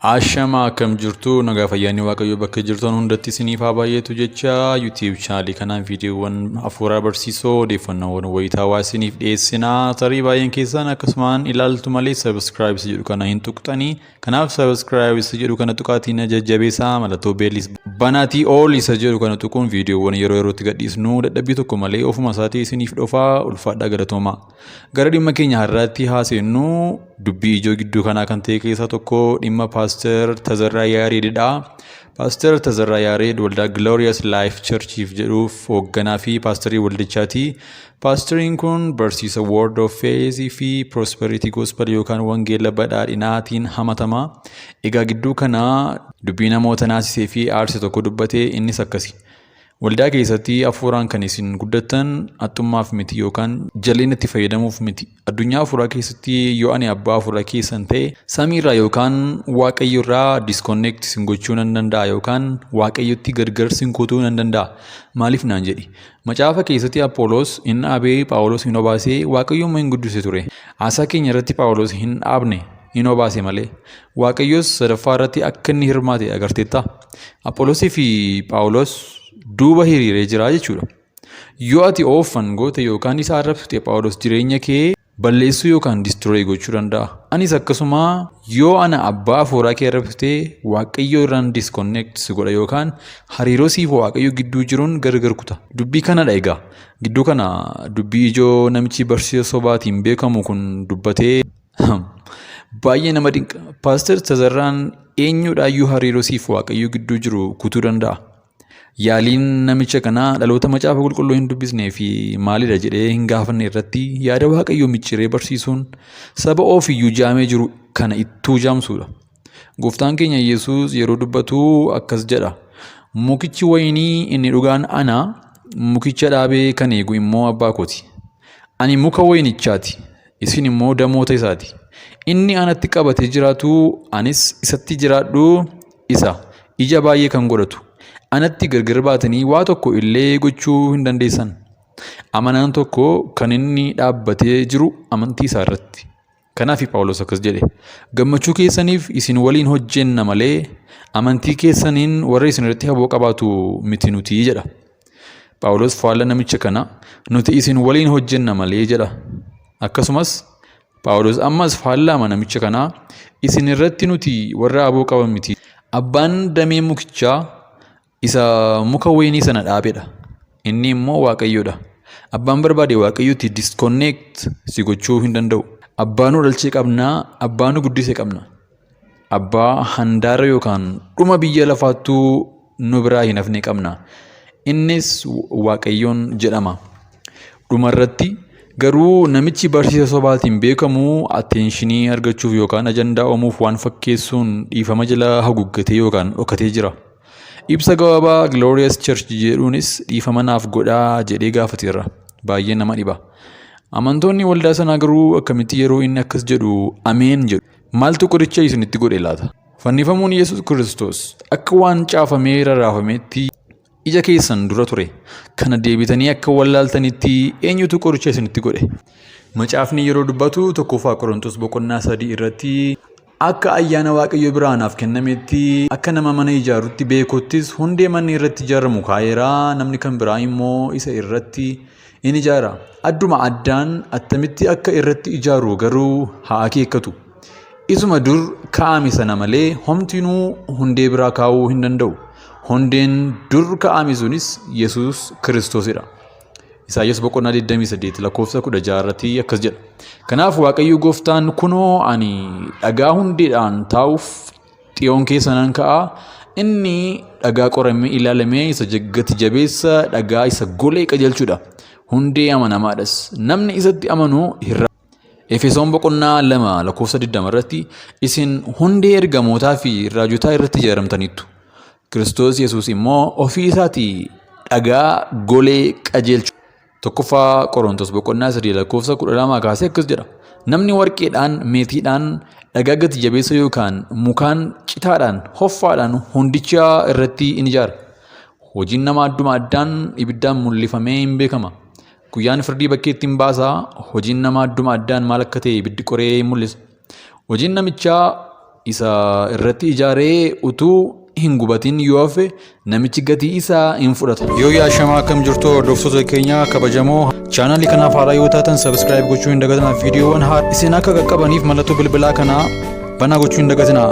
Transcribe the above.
Ashama akkam jirtu nagaa fayyaanii waaqayyo bakka jirtan hundatti isiniif haa baay'eetu jecha YouTube channel kanaan viidiyoowwan hafuuraa barsiisoo odeeffannoowwan wayitaawaa isiniif dhiyeessinaa tarii baay'een keessan akkasumaan ilaaltu malee subscribe jedhu kana hin tuqxanii kanaaf subscribe jedhu kana tuqaatiin jajjabeessaa mallattoo beelis banaatii ol isa jedhu kana tuquun viidiyoowwan yeroo yerootti gadhiisnu dadhabbii tokko malee ofuma isaatii isiniif dhufaa ulfaadhaa galatooma gara dhimma keenya har'aatti haaseennu dubbii ijoo gidduu kanaa kan ta'e keessaa tokko dhimma Pastor Tajaajiltootni Pastor Tajaajiltootni waldaa Glorious Life Churchiif jedhuuf hoogganaa fi pastorii waldichaati. Pastoriin kun barsiisa Word of Faith fi Prosperity Gospel yookaan wangeela badhaadhinaatiin hamatama. Egaa gidduu kanaa dubbii namoota naasisee fi aarse tokko dubbatee innis akkasi. Waldaa keessatti hafuuraan kan isin guddattan haxxummaaf miti yookaan jalleen itti fayyadamuuf miti. Addunyaa hafuuraa keessatti yoo ani abbaa hafuuraa keessan ta'e samiirraa yookaan waaqayyoorraa disconnect sin gochuu nan danda'a yookaan waaqayyotti gargar sin kutuu nan danda'a. Maaliif naan jedhi? Macaafa keessatti Apollos hin dhaabee Phaawulos hin obaasee waaqayyoon hin guddise ture. Haasaa keenya irratti Phaawulos hin dhaabne. Hin obaase malee waaqayyos sadaffaa irratti akka inni hirmaate agarteetta. Apolosii fi Phaawulos duuba hiriiree jira jechuudha. Yoo ati oofan goote yookaan isa arrabsite Phaawulos jireenya kee balleessuu yookaan destroy gochuu danda'a. Anis akkasuma yoo ana abbaa hafuuraa kee arrabsite waaqayyo irraan disconnect si godha yookaan hariiroo siif waaqayyo gidduu jiruun gargar kuta. Dubbii kanadha egaa. Gidduu kana dubbii ijoo namichi barsiisa sobaatiin beekamu kun dubbatee baay'ee nama dinqa. Pastor Tajaajiltootni eenyudhaayyuu hariiroo siif waaqayyo gidduu jiru kutuu danda'a. Yaaliin namicha kanaa dhaloota macaafa qulqulluu hin dubbisnee fi maalidha jedhee hin gaafanne irratti yaada waaqayyoo micciiree barsiisuun saba ofiyyuu jaamee jiru kana ittuu jaamsuudha. Gooftaan keenya Yesuus yeroo dubbatu akkas jedha. Mukichi wayinii inni dhugaan ana mukicha dhaabee kan eegu immoo abbaa kooti. Ani muka wayinichaati. Isin immoo damoota isaati. Inni anatti qabatee jiraatu anis isatti jiraadhu isa ija baay'ee kan godhatu. Anatti gargar baatanii waa tokko illee gochuu hin dandeessan. Amanaan tokko kan inni dhaabbatee jiru amantii isaa irratti. Kanaaf Phaawulos akkas jedhe. Gammachuu keessaniif isin waliin hojjenna malee amantii keessaniin warra isin irratti haboo qabaatu miti nuti jedha. Phaawulos faallaa namicha kana nuti isin waliin hojjenna malee jedha. Akkasumas Phaawulos ammas faallaa namicha kana isin irratti nuti warra haboo qaban miti. Abbaan damee mukichaa isa muka wayinii sana dhaabedha. Inni immoo waaqayyoodha. Abbaan barbaade waaqayyooti disconnect si gochuu hin danda'u. Abbaanuu dhalchee qabnaa, abbaanuu guddisee qabna. Abbaa handaara yookaan dhuma biyya lafaattuu nu biraa hin hafne qabna. Innis waaqayyoon jedhama. Dhumarratti garuu namichi barsiisa sobaatiin beekamu attentionii argachuuf yookaan ajandaa uumuuf waan fakkeessuun dhiifama jala haguuggatee yookaan dhokatee jira. Ibsa gabaabaa Glorious Church jedhuunis dhiifama naaf godhaa jedhee gaafateera. Baay'ee nama dhiba. Amantoonni waldaa sanaa garuu akkamitti yeroo inni akkas jedhu ameen jedhu. Maaltu qoricha isinitti godhe laata? Fannifamuun Yesuus Kiristoos akka waan caafamee rarraafameetti ija keessan dura ture. Kana deebitanii akka wallaaltanitti eenyutu qoricha isinitti godhe? Macaafni yeroo dubbatu tokkoffaa Qorontos boqonnaa 3 irratti akka ayyaana waaqayyo biraanaaf kennametti akka nama mana ijaarutti beekottis hundee manni irratti ijaaramu kaa'eera namni kan biraa immoo isa irratti in ijaara. Adduma addaan attamitti akka irratti ijaaru garuu haa akeekkatu. Isuma dur kaa'ame sana malee homtinuu hundee biraa kaa'uu hin danda'u. Hundeen dur kaa'ame sunis Yesuus Kiristoosidha. Isaayyaas boqonnaa 28 lakkoofsa 16 irratti akkas jedha. Kanaaf waaqayyo gooftaan kunoo ani dhagaa hundeedhaan taa'uuf xiyoon keessa nan ka'a. Inni dhagaa qoramee ilaalamee isa gati jabeessa dhagaa isa golee qajeelchuudha. Hundee amanamaadhas. Namni isatti amanu hirra. Efesoon boqonnaa 2 lakkoofsa 20 irratti isin hundee ergamootaa fi raajotaa irratti ijaaramtaniittu. Kiristoos Yesuus immoo ofii isaatii dhagaa golee qajeelchu. Tokkoffaa Qorontos boqonnaa 3 lakkoofsa 12 kaasee akkas jedha. Namni warqeedhaan, meetiidhaan, dhagaa gati jabeessa yookaan mukaan citaadhaan, hoffaadhaan hundicha irratti in ijaara. Hojiin nama adduma addaan ibiddaan mul'ifamee hin beekama. Guyyaan firdii bakkeetti hin baasaa. Hojiin nama adduma addaan maal akka ta'e ibiddi qoree mul'isa. Hojiin namichaa isa irratti ijaaree utuu hin gubatin yoo hafe namichi gatii isaa hin fudhata. Yoo yaashamaa akkam jirtu hordoftoota keenya kabajamoo chaanalii kanaaf haaraa yoo taatan subscribe gochuu hin dagatinaa. Viidiyoowwan isin akka qaqqabaniif mallattoo bilbilaa kanaa banaa gochuu hin dagatinaa.